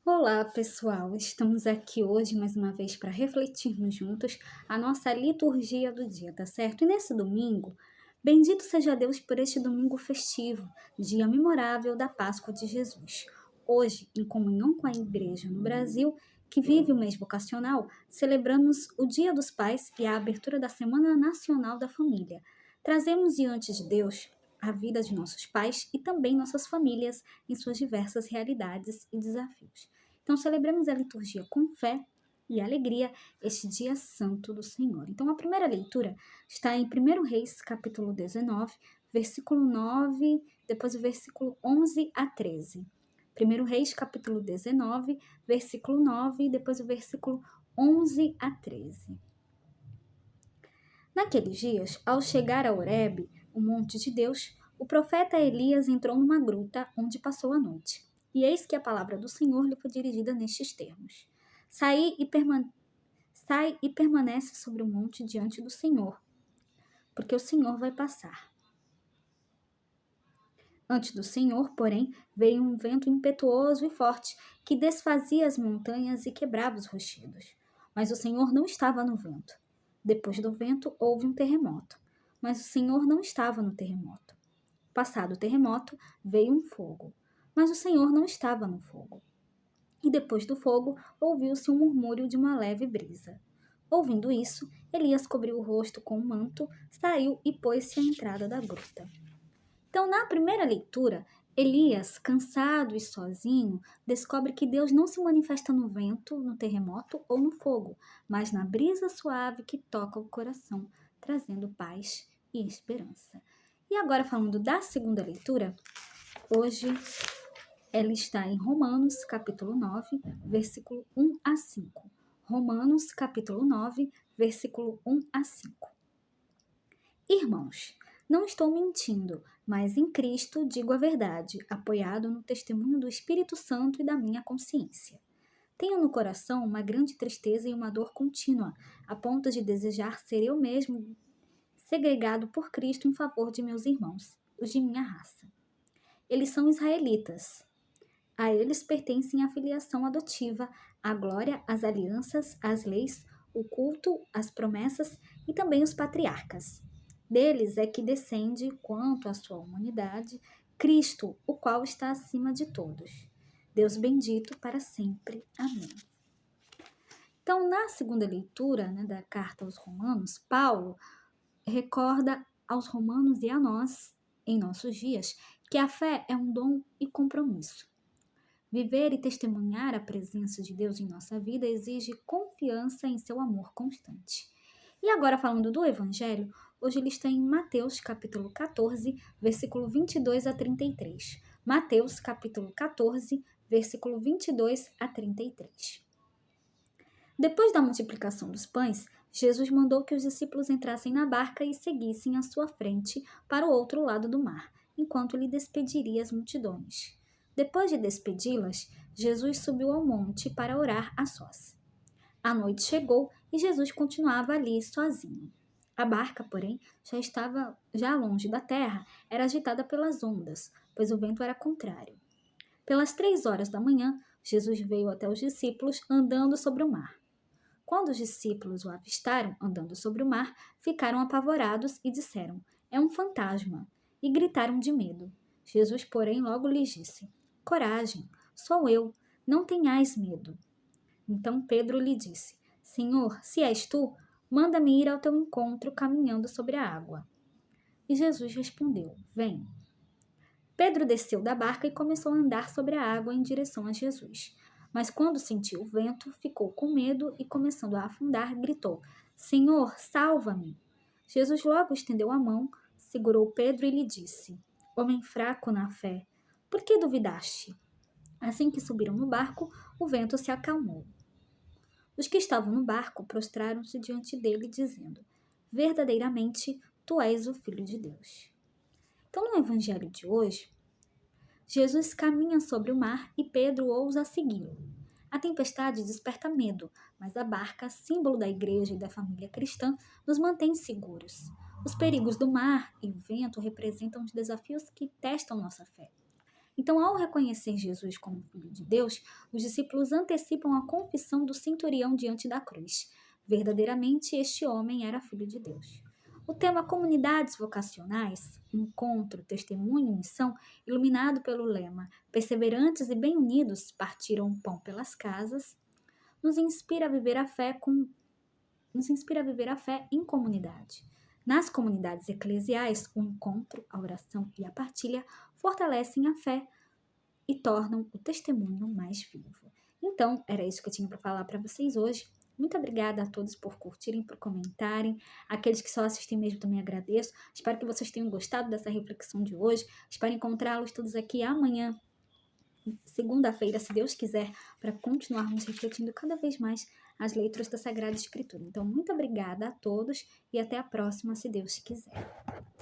Olá, pessoal! Estamos aqui hoje mais uma vez para refletirmos juntos a nossa liturgia do dia, tá certo? E nesse domingo, bendito seja Deus por este domingo festivo, dia memorável da Páscoa de Jesus. Hoje, em comunhão com a Igreja no Brasil, que vive o mês vocacional, celebramos o Dia dos Pais e a abertura da Semana Nacional da Família. Trazemos diante de Deus a vida de nossos pais e também nossas famílias em suas diversas realidades e desafios. Então, celebremos a liturgia com fé e alegria este dia santo do Senhor. Então, a primeira leitura está em 1 Reis, capítulo 19, versículo 9, depois o versículo 11 a 13. 1 Reis, capítulo 19, versículo 9, depois o versículo 11 a 13. Naqueles dias, ao chegar a Horebe, o monte de Deus, o profeta Elias entrou numa gruta onde passou a noite. E eis que a palavra do Senhor lhe foi dirigida nestes termos: Sai e permanece sobre o monte diante do Senhor, porque o Senhor vai passar. Antes do Senhor, porém, veio um vento impetuoso e forte, que desfazia as montanhas e quebrava os rochedos. Mas o Senhor não estava no vento. Depois do vento, houve um terremoto. Mas o Senhor não estava no terremoto. Passado o terremoto, veio um fogo. Mas o Senhor não estava no fogo. E depois do fogo, ouviu-se um murmúrio de uma leve brisa. Ouvindo isso, Elias cobriu o rosto com um manto, saiu e pôs-se à entrada da gruta. Então, na primeira leitura, Elias, cansado e sozinho, descobre que Deus não se manifesta no vento, no terremoto ou no fogo, mas na brisa suave que toca o coração, trazendo paz e esperança. E agora, falando da segunda leitura, hoje ela está em Romanos, capítulo 9, versículo 1 a 5. Romanos, capítulo 9, versículo 1 a 5. Irmãos, não estou mentindo, mas em Cristo digo a verdade, apoiado no testemunho do Espírito Santo e da minha consciência. Tenho no coração uma grande tristeza e uma dor contínua, a ponto de desejar ser eu mesmo segregado por Cristo em favor de meus irmãos, os de minha raça. Eles são israelitas. A eles pertencem a filiação adotiva, a glória, as alianças, as leis, o culto, as promessas e também os patriarcas. Deles é que descende, quanto à sua humanidade, Cristo, o qual está acima de todos. Deus bendito para sempre. Amém. Então, na segunda leitura, da carta aos Romanos, Paulo recorda aos romanos e a nós, em nossos dias, que a fé é um dom e compromisso. Viver e testemunhar a presença de Deus em nossa vida exige confiança em seu amor constante. E agora, falando do Evangelho, hoje ele está em Mateus, capítulo 14, versículo 22 a 33. Mateus, capítulo 14, versículo 22 a 33. Depois da multiplicação dos pães, Jesus mandou que os discípulos entrassem na barca e seguissem à sua frente para o outro lado do mar, enquanto lhe despediria as multidões. Depois de despedi-las, Jesus subiu ao monte para orar a sós. A noite chegou e Jesus continuava ali sozinho. A barca, porém, já estava longe da terra, era agitada pelas ondas, pois o vento era contrário. Pelas 3 horas da manhã, Jesus veio até os discípulos andando sobre o mar. Quando os discípulos o avistaram andando sobre o mar, ficaram apavorados e disseram: "É um fantasma!" e gritaram de medo. Jesus, porém, logo lhes disse: "Coragem, sou eu, não tenhais medo." Então Pedro lhe disse: "Senhor, se és tu, manda-me ir ao teu encontro caminhando sobre a água." E Jesus respondeu: "Vem." Pedro desceu da barca e começou a andar sobre a água em direção a Jesus. Mas quando sentiu o vento, ficou com medo e, começando a afundar, gritou: "Senhor, salva-me!" Jesus logo estendeu a mão, segurou Pedro e lhe disse: "Homem fraco na fé, por que duvidaste?" Assim que subiram no barco, o vento se acalmou. Os que estavam no barco prostraram-se diante dele, dizendo: "Verdadeiramente, tu és o Filho de Deus." Então, no evangelho de hoje, Jesus caminha sobre o mar e Pedro ousa segui-lo. A tempestade desperta medo, mas a barca, símbolo da igreja e da família cristã, nos mantém seguros. Os perigos do mar e o vento representam os desafios que testam nossa fé. Então, ao reconhecer Jesus como Filho de Deus, os discípulos antecipam a confissão do centurião diante da cruz. Verdadeiramente, este homem era Filho de Deus. O tema Comunidades Vocacionais, Encontro, Testemunho e Missão, iluminado pelo lema Perseverantes e bem unidos, partiram o pão pelas casas, nos inspira a viver a fé em comunidade. Nas comunidades eclesiais, o encontro, a oração e a partilha fortalecem a fé e tornam o testemunho mais vivo. Então, era isso que eu tinha para falar para vocês hoje. Muito obrigada a todos por curtirem, por comentarem. Aqueles que só assistem mesmo também agradeço. Espero que vocês tenham gostado dessa reflexão de hoje. Espero encontrá-los todos aqui amanhã, segunda-feira, se Deus quiser, para continuarmos refletindo cada vez mais as leituras da Sagrada Escritura. Então, muito obrigada a todos e até a próxima, se Deus quiser.